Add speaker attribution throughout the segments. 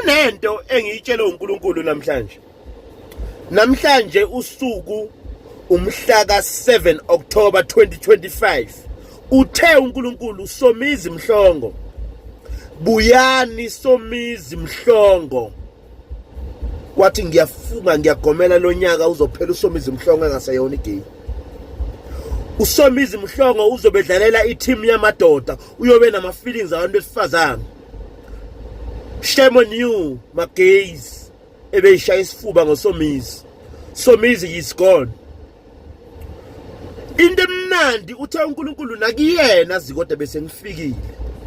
Speaker 1: Kunento engiyitshela uNkulunkulu namhlanje usuku umhla ka7 October 2025 uthe uNkulunkulu Somizi Mhlongo buyani Somizi Mhlongo kwathi ngiyafunga ngiyagomela lonyaka uzophela uSomizi Mhlongo engasayona igame. uSomizi Mhlongo uzobedlalela i-team yamadoda uyobe nama feelings abantu besifazana. Shame on you my gays ebeyishaya isifuba ngoSomizi. Somizi is gone. Into emnandi uthe uNkulunkulu nakuyena zikoda bese ngifikile.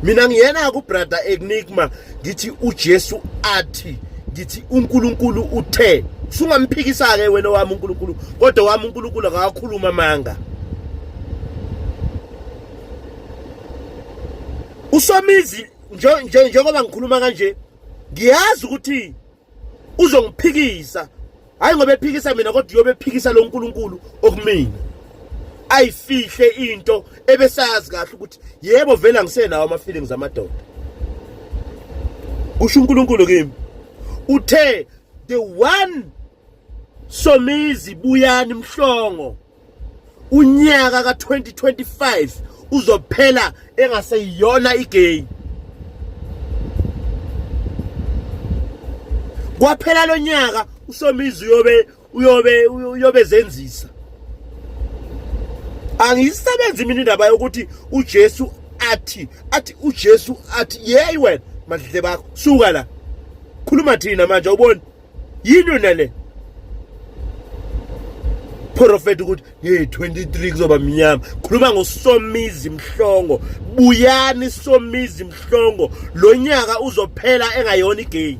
Speaker 1: Mina ngiyena ku brother Enigma ngithi uJesu athi ngithi uNkulunkulu uthe sungamphikisa ke wena wami uNkulunkulu kodwa wami uNkulunkulu akakhuluma amanga. uSomizi njengoba ngikhuluma kanje ngiyazi ukuthi uzongiphikisa hayi ngoba ephikisa mina kodwa uyobe ephikisa lo uNkulunkulu okumina ayifihle into ebesazi kahle ukuthi yebo vela ngisenawo ama feelings amadoda. Kusho uNkulunkulu kimi uthe the one Somizi buyani Mhlongo unyaka ka2025 uzophela engaseyona igame. Kwaphela lo nyaka uSomizi uyobe zenzisa. Angisebenzi mina indaba yokuthi uJesu athi uJesu athi yeyi wena madle bakho suka la khuluma thina manje ubone yini nale prophet ukuthi hey 23 kuzoba mnyama. Khuluma ngoSomizi Mhlongo buyani Somizi Mhlongo lo nyaka uzophela engayona igame.